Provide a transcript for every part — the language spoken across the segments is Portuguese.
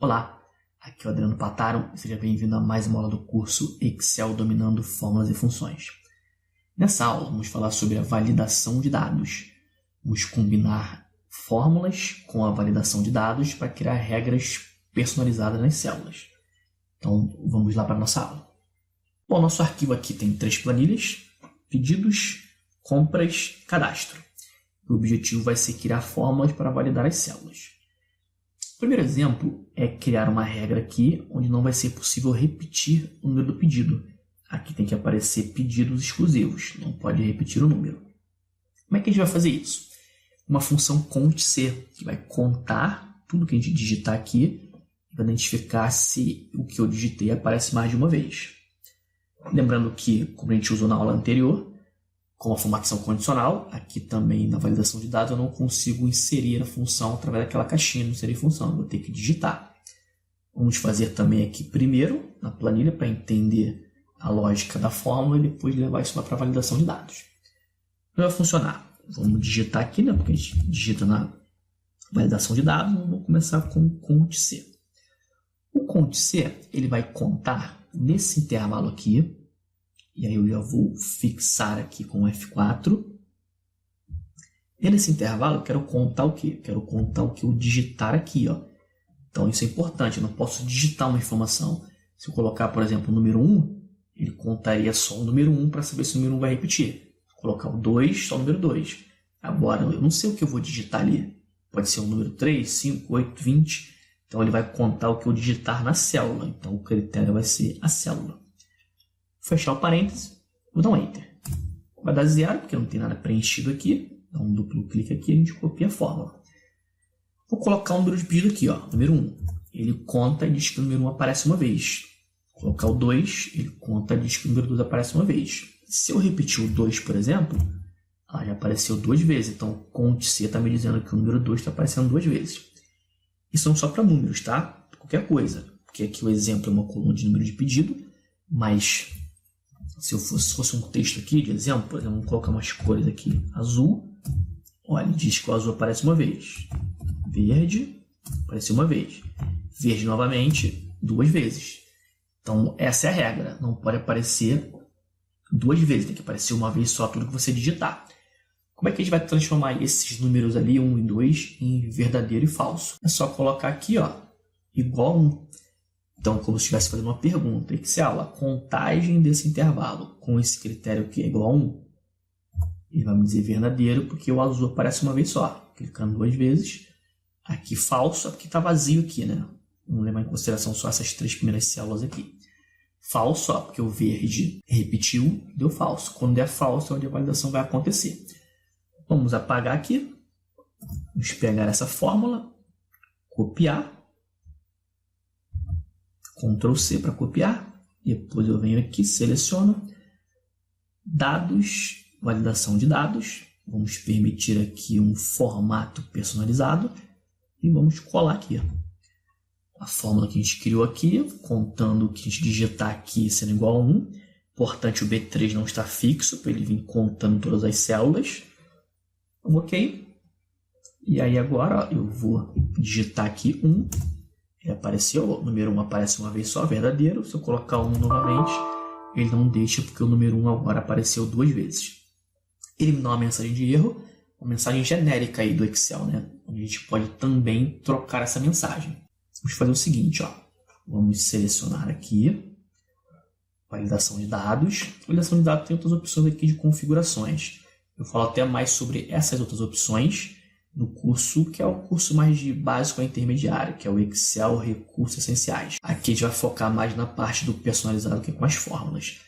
Olá, aqui é o Adriano Pataro e seja bem-vindo a mais uma aula do curso Excel Dominando Fórmulas e Funções. Nessa aula vamos falar sobre a validação de dados. Vamos combinar fórmulas com a validação de dados para criar regras personalizadas nas células. Então vamos lá para a nossa aula. Bom, nosso arquivo aqui tem 3 planilhas: pedidos, compras, cadastro. O objetivo vai ser criar fórmulas para validar as células. O primeiro exemplo é criar uma regra aqui onde não vai ser possível repetir o número do pedido. Aqui tem que aparecer pedidos exclusivos, não pode repetir o número. Como é que a gente vai fazer isso? Uma função CONT-C, que vai contar tudo que a gente digitar aqui e vai identificar se o que eu digitei aparece mais de uma vez. Lembrando que, como a gente usou na aula anterior, com a formatação condicional, aqui também na validação de dados eu não consigo inserir a função através daquela caixinha de inserir função, eu vou ter que digitar. Vamos fazer também aqui primeiro na planilha para entender a lógica da fórmula e depois levar isso lá para a validação de dados. Como vai funcionar? Vamos digitar aqui, né, porque a gente digita na validação de dados, vamos começar com o CONT-C. O CONT-C ele vai contar nesse intervalo aqui. E aí eu já vou fixar aqui com F4. E nesse intervalo eu quero contar o quê? Quero contar o que eu digitar aqui, ó. Então isso é importante, eu não posso digitar uma informação. Se eu colocar, por exemplo, o número 1, ele contaria só o número 1 para saber se o número 1 vai repetir. Se eu colocar o 2, só o número 2. Agora, eu não sei o que eu vou digitar ali. Pode ser o número 3, 5, 8, 20. Então ele vai contar o que eu digitar na célula. Então o critério vai ser a célula. Fechar o parênteses, vou dar um Enter. Vai dar 0, porque não tem nada preenchido aqui. Dá um duplo clique aqui e a gente copia a fórmula. Vou colocar o número de pedido aqui, ó, número 1. Ele conta e diz que o número 1 aparece uma vez. Vou colocar o 2, ele conta e diz que o número 2 aparece uma vez. Se eu repetir o 2, por exemplo, ela já apareceu 2 vezes. Então, o CONT-C está me dizendo que o número 2 está aparecendo 2 vezes. Isso não só para números, tá? Qualquer coisa. Porque aqui o exemplo é uma coluna de número de pedido, mas se fosse um texto aqui de exemplo, por exemplo, vamos colocar umas cores aqui. Azul, olha, ele diz que o azul aparece uma vez. Verde, apareceu uma vez. Verde novamente, 2 vezes. Então, essa é a regra. Não pode aparecer 2 vezes, tem que aparecer uma vez só tudo que você digitar. Como é que a gente vai transformar esses números ali, 1 e 2, em verdadeiro e falso? É só colocar aqui, ó, igual a 1. Então, como se estivesse fazendo uma pergunta. Excel, a contagem desse intervalo com esse critério que é igual a 1, ele vai me dizer verdadeiro, porque o azul aparece uma vez só. Clicando 2 vezes. Aqui falso, porque está vazio aqui, né? Vamos levar em consideração só essas 3 primeiras células aqui. Falso, ó, porque o verde repetiu, deu falso. Quando der falso, é onde a validação vai acontecer. Vamos apagar aqui. Vamos pegar essa fórmula, copiar. Ctrl C para copiar. Depois eu venho aqui, seleciono. Dados, validação de dados. Vamos permitir aqui um formato personalizado. E vamos colar aqui a fórmula que a gente criou aqui, contando o que a gente digitar aqui sendo igual a 1. Importante o B3 não estar fixo, para ele vir contando todas as células. Ok. E aí agora ó, eu vou digitar aqui 1. Ele apareceu, o número 1 aparece uma vez só, verdadeiro. Se eu colocar 1 novamente, ele não deixa, porque o número 1 agora apareceu 2 vezes. Ele me dá uma mensagem de erro, uma mensagem genérica aí do Excel, né? Onde a gente pode também trocar essa mensagem. Vamos fazer o seguinte, ó. Vamos selecionar aqui, validação de dados. Validação de dados tem outras opções aqui de configurações. Eu falo até mais sobre essas outras opções no curso, que é o curso mais de básico a intermediário, que é o Excel Recursos Essenciais. Aqui a gente vai focar mais na parte do personalizado, que é com as fórmulas.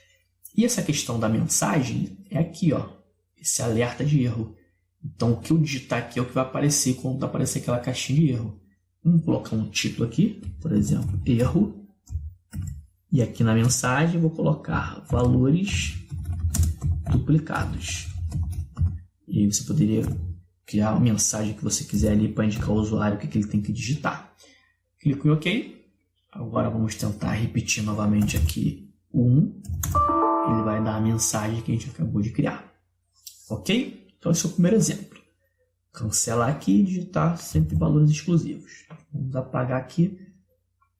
E essa questão da mensagem é aqui, ó, esse alerta de erro. Então, o que eu digitar aqui é o que vai aparecer quando aparecer aquela caixinha de erro. Vamos colocar um título aqui, por exemplo, erro. E aqui na mensagem eu vou colocar valores duplicados. E aí você poderia criar uma mensagem que você quiser ali para indicar ao usuário o que ele tem que digitar. Clico em OK. Agora vamos tentar repetir novamente aqui o 1. Ele vai dar a mensagem que a gente acabou de criar. Ok? Então esse é o primeiro exemplo. Cancelar aqui e digitar sempre valores exclusivos. Vamos apagar aqui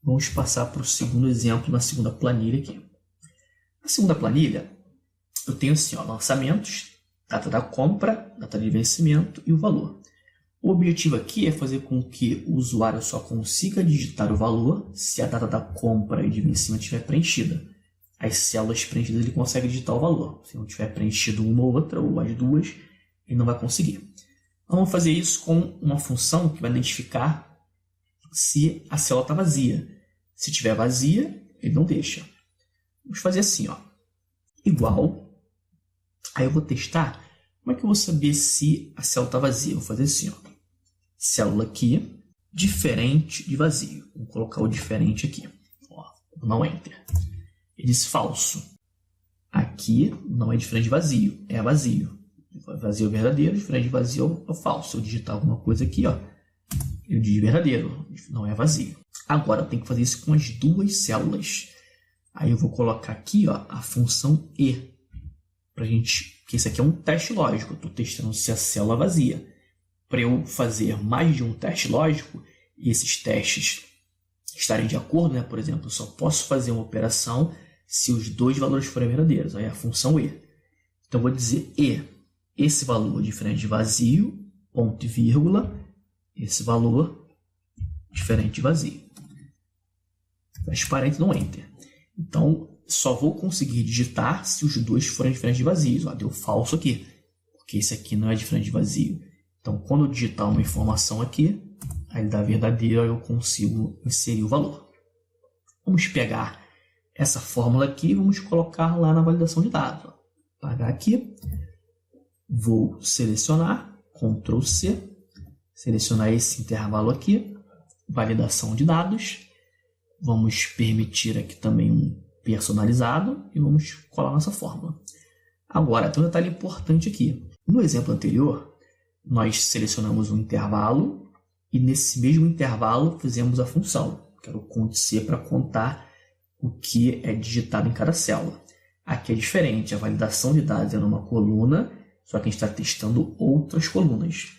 Vamos passar para o segundo exemplo na segunda planilha aqui. Na segunda planilha, eu tenho assim, ó, lançamentos, data da compra, data de vencimento e o valor. O objetivo aqui é fazer com que o usuário só consiga digitar o valor se a data da compra e de vencimento estiver preenchida. As células preenchidas ele consegue digitar o valor. Se não tiver preenchido uma ou outra, ou as duas, ele não vai conseguir. Vamos fazer isso com uma função que vai identificar se a célula está vazia. Se estiver vazia, ele não deixa. Vamos fazer assim, ó, igual. Aí eu vou testar. Como é que eu vou saber se a célula está vazia? Eu vou fazer assim, ó. Célula aqui, diferente de vazio. Vou colocar o diferente aqui. Ó, não Enter. Ele diz falso. Aqui não é diferente de vazio, é vazio. Vazio é verdadeiro, diferente de vazio é falso. Se eu digitar alguma coisa aqui, ó, eu digo verdadeiro, não é vazio. Agora eu tenho que fazer isso com as duas células. Aí eu vou colocar aqui, ó, a função E. Pra gente, porque isso aqui é um teste lógico. Eu estou testando se a célula é vazia. Para eu fazer mais de um teste lógico e esses testes estarem de acordo, né? Por exemplo, eu só posso fazer uma operação se os dois valores forem verdadeiros. Aí é a função E. Então eu vou dizer E. Esse valor diferente de vazio, ponto e vírgula. Esse valor diferente de vazio. Fecha parênteses, não Enter. Então, só vou conseguir digitar se os dois forem diferentes de vazios. Ó, deu falso aqui, porque esse aqui não é diferente de vazio. Então, quando eu digitar uma informação aqui, aí ele dá verdadeiro, eu consigo inserir o valor. Vamos pegar essa fórmula aqui e vamos colocar lá na validação de dados. Ó. Apagar aqui, vou selecionar, Ctrl C, selecionar esse intervalo aqui, validação de dados. Vamos permitir aqui também um personalizado e vamos colar nossa fórmula. Agora, tem um detalhe importante aqui. No exemplo anterior, nós selecionamos um intervalo e nesse mesmo intervalo fizemos a função. Quero conte C para contar o que é digitado em cada célula. Aqui é diferente, a validação de dados é numa coluna, só que a gente está testando outras colunas.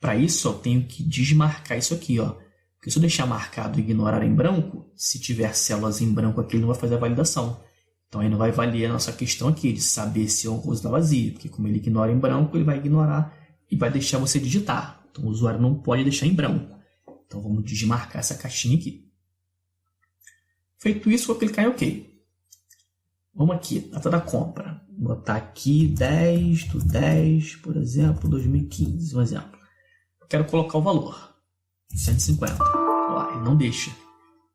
Para isso, eu tenho que desmarcar isso aqui, ó. Porque se eu deixar marcado e ignorar em branco, se tiver células em branco aqui, ele não vai fazer a validação. Então, aí não vai valer a nossa questão aqui de saber se uma coisa está vazia. Porque como ele ignora em branco, ele vai ignorar e vai deixar você digitar. Então, o usuário não pode deixar em branco. Então, vamos desmarcar essa caixinha aqui. Feito isso, vou clicar em OK. Vamos aqui, data da compra. Vou botar aqui 10/10, por exemplo, 2015. Um exemplo. Eu quero colocar o valor. 150. Ó, ele não deixa.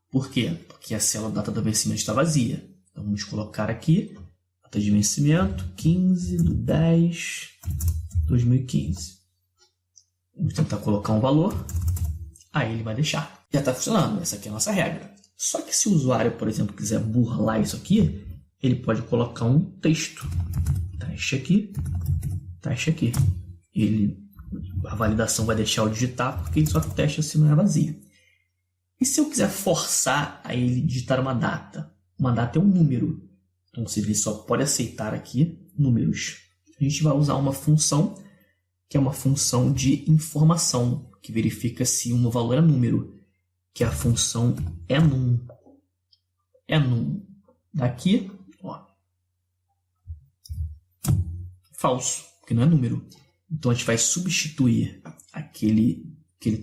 Por quê? Porque a célula data do vencimento está vazia. Então, vamos colocar aqui, data de vencimento, 15/10/2015. Vamos tentar colocar um valor. Aí ele vai deixar. Já está funcionando. Essa aqui é a nossa regra. Só que se o usuário, por exemplo, quiser burlar isso aqui, ele pode colocar um texto. Teste aqui, teste aqui. A validação vai deixar eu digitar porque ele só testa se não é vazio. E se eu quiser forçar a ele digitar uma data? Uma data é um número. Então, ele só pode aceitar aqui números. A gente vai usar uma função, que é uma função de informação, que verifica se um valor é número, que é a função enum. Enum. Daqui, ó, falso, porque não é número. Então, a gente vai substituir aquele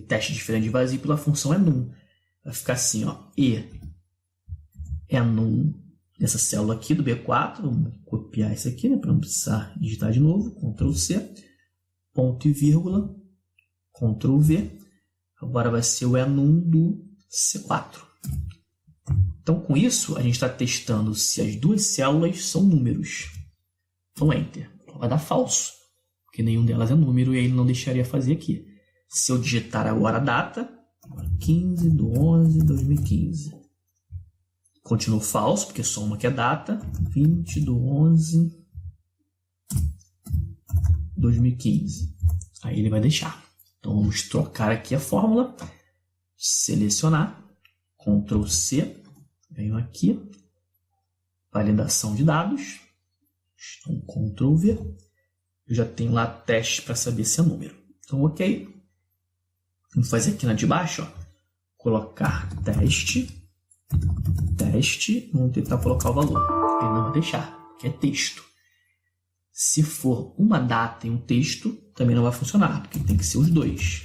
teste diferente de vazio pela função enum. Vai ficar assim, ó, enum dessa célula aqui do B4. Vamos copiar isso aqui, né, para não precisar digitar de novo. Ctrl C, ponto e vírgula, Ctrl V. Agora vai ser o enum do C4. Então, com isso, a gente está testando se as duas células são números. Então, Enter. Vai dar falso, porque nenhum delas é número e ele não deixaria fazer aqui. Se eu digitar agora a data, 15/11/2015. Continua falso, porque só uma que é data. 20/11/2015. Aí ele vai deixar. Então, vamos trocar aqui a fórmula. Selecionar. Ctrl C. Venho aqui. Validação de dados. Então, Ctrl V. Eu já tenho lá teste para saber se é número. Então, OK. Vamos fazer aqui na de baixo, ó, colocar teste teste, vamos tentar colocar o valor. Ele não vai deixar, porque é texto. Se for uma data e um texto, também não vai funcionar, porque tem que ser os dois.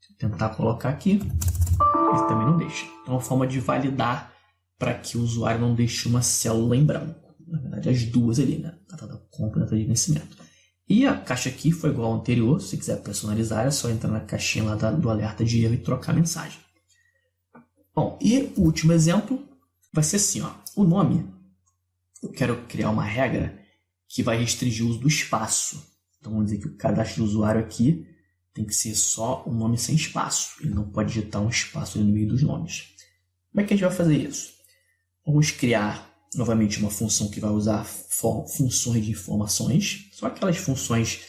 Vou tentar colocar aqui, ele também não deixa. Então, é uma forma de validar para que o usuário não deixe uma célula em branco. Na verdade, as duas ali, né? Data da compra e data de vencimento. E a caixa aqui foi igual ao anterior. Se você quiser personalizar, é só entrar na caixinha lá do alerta de erro e trocar a mensagem. Bom, e o último exemplo vai ser assim, ó. O nome, eu quero criar uma regra que vai restringir o uso do espaço. Então, vamos dizer que o cadastro do usuário aqui tem que ser só o nome sem espaço. Ele não pode digitar um espaço ali no meio dos nomes. Como é que a gente vai fazer isso? Vamos criar novamente uma função que vai usar funções de informações. São aquelas funções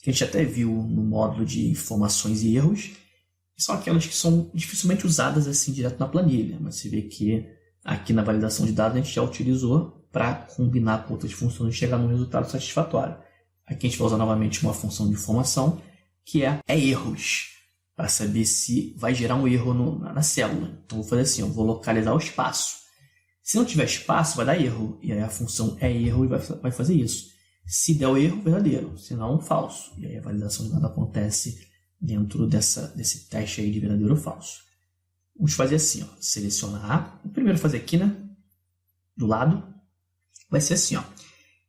que a gente até viu no módulo de informações e erros. São aquelas que são dificilmente usadas assim direto na planilha. Mas você vê que aqui na validação de dados a gente já utilizou para combinar com outras funções e chegar num resultado satisfatório. Aqui a gente vai usar novamente uma função de informação que é erros, para saber se vai gerar um erro na célula. Então, vou fazer assim, eu vou localizar o espaço. Se não tiver espaço, vai dar erro. E aí a função erro e vai fazer isso. Se der o erro, verdadeiro. Se não, falso. E aí a validação de dados acontece dentro desse teste aí de verdadeiro ou falso. Vamos fazer assim, ó, selecionar. Vou primeiro fazer aqui, né? Do lado. Vai ser assim, ó.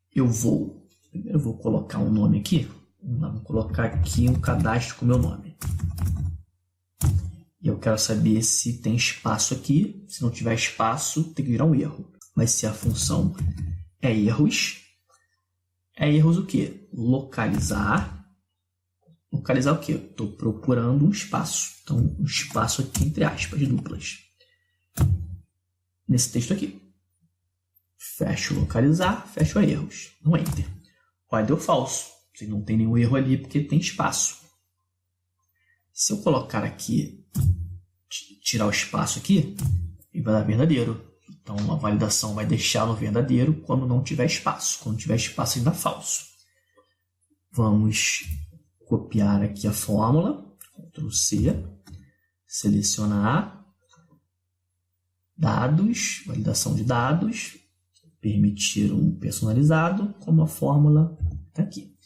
Primeiro eu vou colocar um nome aqui. Vou colocar aqui um cadastro com o meu nome. E eu quero saber se tem espaço aqui. Se não tiver espaço, tem que virar um erro. Vai ser a função erros. Erros o quê? Localizar. Localizar o quê? Estou procurando um espaço. Então, um espaço aqui entre aspas, duplas. Nesse texto aqui. Fecho localizar, fecho erros. No Enter. Olha, deu falso. Você não tem nenhum erro ali porque tem espaço. Se eu colocar aqui, tirar o espaço aqui, ele vai dar verdadeiro. Então, a validação vai deixar no verdadeiro quando não tiver espaço. Quando tiver espaço, ele dá falso. Vamos copiar aqui a fórmula. Ctrl C. Selecionar. Dados. Validação de dados. Permitir um personalizado, como a fórmula está aqui.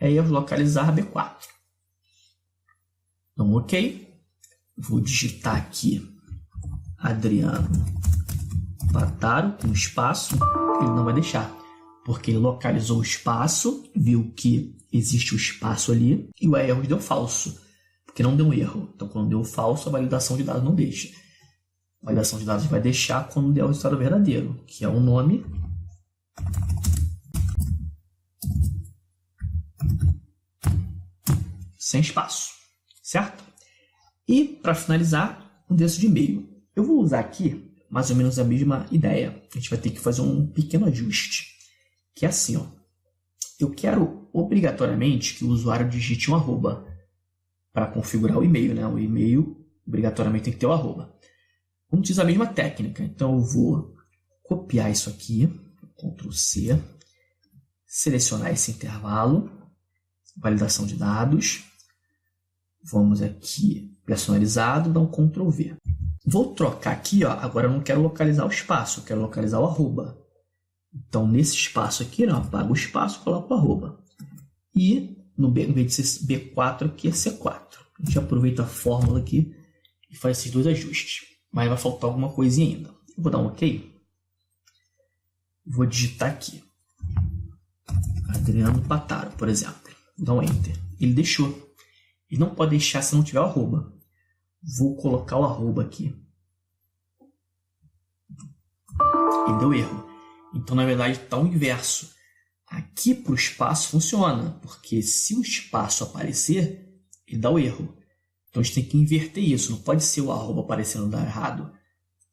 Erros localizar B4. Então, ok. Vou digitar aqui Adriano Pataro com espaço. Ele não vai deixar, porque ele localizou o espaço, viu que existe o espaço ali, e o erro deu falso, porque não deu um erro. Então, quando deu falso, a validação de dados não deixa. A validação de dados vai deixar quando der o resultado verdadeiro, que é o nome sem espaço, certo? E, para finalizar, um endereço de e-mail. Eu vou usar aqui mais ou menos a mesma ideia. A gente vai ter que fazer um pequeno ajuste, que é assim, ó. Eu quero obrigatoriamente que o usuário digite um arroba para configurar o e-mail, né? O e-mail obrigatoriamente tem que ter o arroba. Vamos utilizar a mesma técnica. Então, eu vou copiar isso aqui, Ctrl C, selecionar esse intervalo, validação de dados. Vamos aqui, personalizado, dar um Ctrl V. Vou trocar aqui, ó, agora eu não quero localizar o espaço, eu quero localizar o arroba. Então, nesse espaço aqui, eu apago o espaço e coloco o arroba. E, em vez de ser B4, aqui é C4. A gente aproveita a fórmula aqui e faz esses dois ajustes. Mas vai faltar alguma coisinha ainda. Eu vou dar um OK. Vou digitar aqui. Adriano Pataro, por exemplo. Vou dar um Enter. Ele deixou. Ele não pode deixar se não tiver o arroba. Vou colocar o arroba aqui. Ele deu erro. Então, na verdade, está o inverso. Aqui para o espaço funciona, porque se o espaço aparecer, ele dá o erro. Então, a gente tem que inverter isso. Não pode ser o arroba aparecendo dar errado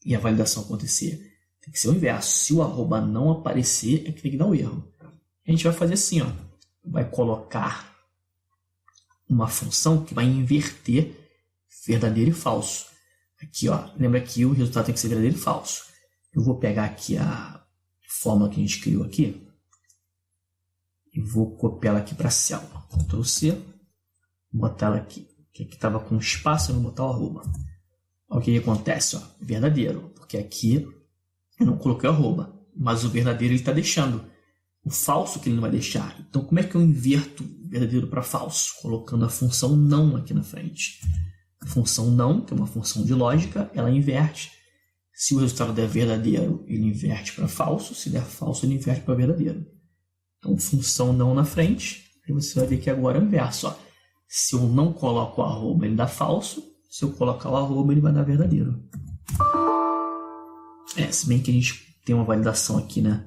e a validação acontecer. Tem que ser o inverso. Se o arroba não aparecer, é que tem que dar o erro. A gente vai fazer assim, ó. Vai colocar uma função que vai inverter verdadeiro e falso. Aqui, ó. Lembra que o resultado tem que ser verdadeiro e falso. Eu vou pegar aqui a fórmula que a gente criou aqui e vou copiar ela aqui para a célula. Ctrl C, botar ela aqui. Que aqui estava com espaço, eu vou botar o arroba. O que acontece? Ó, verdadeiro, porque aqui eu não coloquei arroba, mas o verdadeiro ele está deixando. O falso que ele não vai deixar. Então, como é que eu inverto verdadeiro para falso? Colocando a função não aqui na frente. A função não, que é uma função de lógica, ela inverte. Se o resultado der verdadeiro, ele inverte para falso. Se der falso, ele inverte para verdadeiro. Então, função não na frente. E você vai ver que agora é o inverso. Ó. Se eu não coloco o arroba, ele dá falso. Se eu colocar o arroba, ele vai dar verdadeiro. Se bem que a gente tem uma validação aqui, né?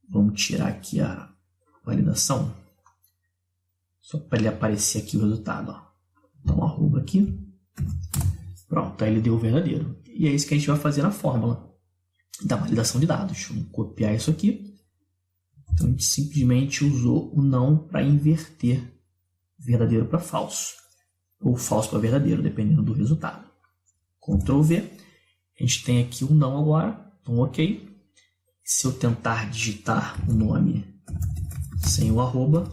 Vamos tirar aqui a validação. Só para ele aparecer aqui o resultado. Ó. Então, arroba aqui. Pronto, aí ele deu o verdadeiro. E é isso que a gente vai fazer na fórmula da validação de dados. Vamos copiar isso aqui. Então, a gente simplesmente usou o não para inverter verdadeiro para falso. Ou falso para verdadeiro, dependendo do resultado. Ctrl V. A gente tem aqui o não agora. Então, ok. Se eu tentar digitar o nome sem o arroba,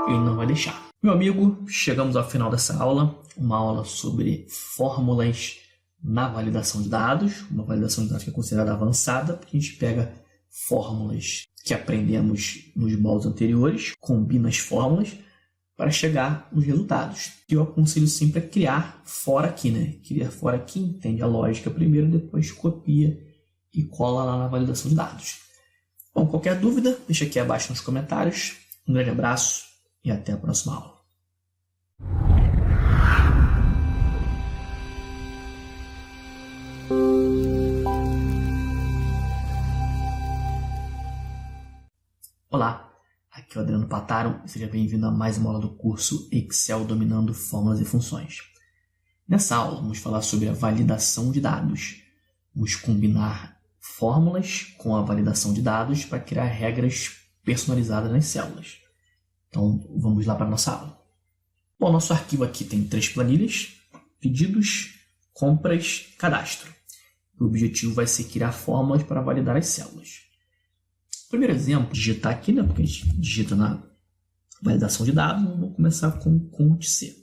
ele não vai deixar. Meu amigo, chegamos ao final dessa aula. Uma aula sobre fórmulas na validação de dados. Uma validação de dados que é considerada avançada, porque a gente pega fórmulas que aprendemos nos módulos anteriores, combina as fórmulas para chegar nos resultados. E eu aconselho sempre a criar fora aqui, né? Criar fora aqui, entende a lógica primeiro, depois copia e cola lá na validação de dados. Bom, qualquer dúvida, deixa aqui abaixo nos comentários. Um grande abraço e até a próxima aula. Olá, aqui é o Adriano Pataro e seja bem-vindo a mais uma aula do curso Excel dominando fórmulas e funções. Nessa aula, vamos falar sobre a validação de dados. Vamos combinar fórmulas com a validação de dados para criar regras personalizadas nas células. Então, vamos lá para a nossa aula. Bom, nosso arquivo aqui tem 3 planilhas: pedidos, compras, cadastro. O objetivo vai ser criar fórmulas para validar as células. Primeiro exemplo, digitar aqui, né? Porque a gente digita na validação de dados. Vamos começar com o cont.c.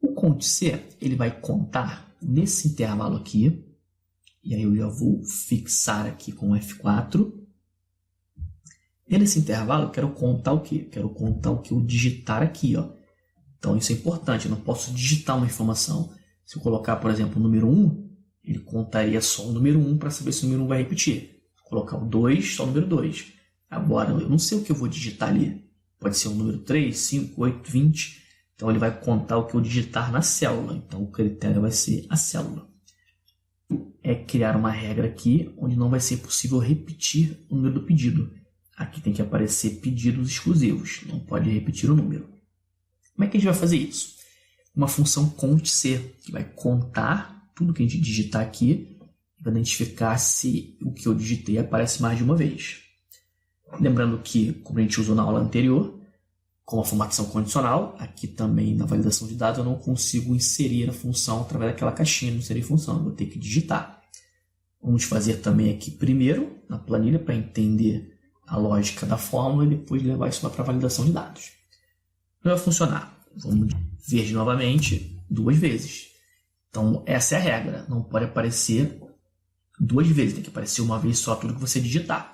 O cont.c ele vai contar nesse intervalo aqui. E aí eu já vou fixar aqui com F4. E nesse intervalo eu quero contar o quê? Quero contar o que eu digitar aqui, ó. Então isso é importante, eu não posso digitar uma informação. Se eu colocar, por exemplo, o número 1, ele contaria só o número 1 para saber se o número 1 vai repetir. Colocar o 2, só o número 2. Agora, eu não sei o que eu vou digitar ali. Pode ser o número 3, 5, 8, 20. Então, ele vai contar o que eu digitar na célula. Então, o critério vai ser a célula. É criar uma regra aqui, onde não vai ser possível repetir o número do pedido. Aqui tem que aparecer pedidos exclusivos. Não pode repetir o número. Como é que a gente vai fazer isso? Uma função cont.c, que vai contar tudo que a gente digitar aqui, para identificar se o que eu digitei aparece mais de uma vez. Lembrando que, como a gente usou na aula anterior, com a formatação condicional, aqui também na validação de dados eu não consigo inserir a função através daquela caixinha de inserir função, eu vou ter que digitar. Vamos fazer também aqui primeiro na planilha para entender a lógica da fórmula e depois levar isso lá para a validação de dados. Não vai funcionar. Vamos ver novamente 2 vezes. Então essa é a regra, não pode aparecer 2 vezes, tem que aparecer uma vez só tudo que você digitar.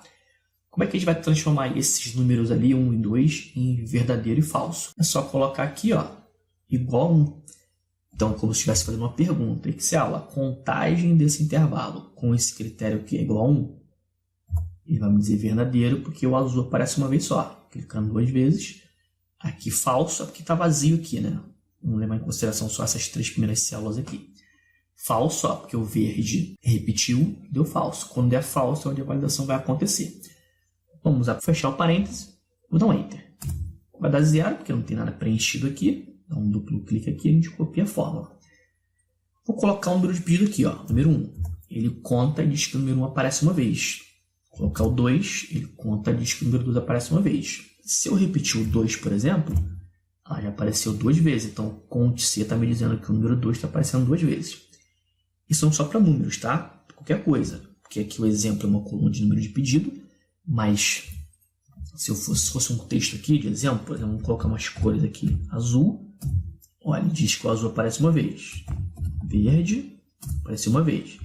Como é que a gente vai transformar esses números ali, 1 e 2, em verdadeiro e falso? É só colocar aqui, ó, igual a 1. Então, como se estivesse fazendo uma pergunta. Excel, a contagem desse intervalo com esse critério que é igual a 1, ele vai me dizer verdadeiro, porque o azul aparece uma vez só. Clicando 2 vezes. Aqui falso, porque está vazio aqui, né? Vamos levar em consideração só essas 3 primeiras células aqui. Falso, ó, porque o verde repetiu, deu falso. Quando der falso, é onde a validação vai acontecer. Vamos fechar o parêntese, vou dar um Enter. Vai dar 0, porque não tem nada preenchido aqui. Dá um duplo clique aqui e a gente copia a fórmula. Vou colocar o número de pedido aqui, ó, número 1. Ele conta e diz que o número 1 aparece uma vez. Vou colocar o 2, ele conta e diz que o número 2 aparece uma vez. Se eu repetir o 2, por exemplo, já apareceu 2 vezes. Então, o cont.c está me dizendo que o número 2 está aparecendo 2 vezes. Isso não só para números, tá? Qualquer coisa. Porque aqui o exemplo é uma coluna de número de pedido, mas se fosse um texto aqui de exemplo, por exemplo, vamos colocar umas cores aqui. Azul, olha, ele diz que o azul aparece uma vez. Verde, Apareceu uma vez.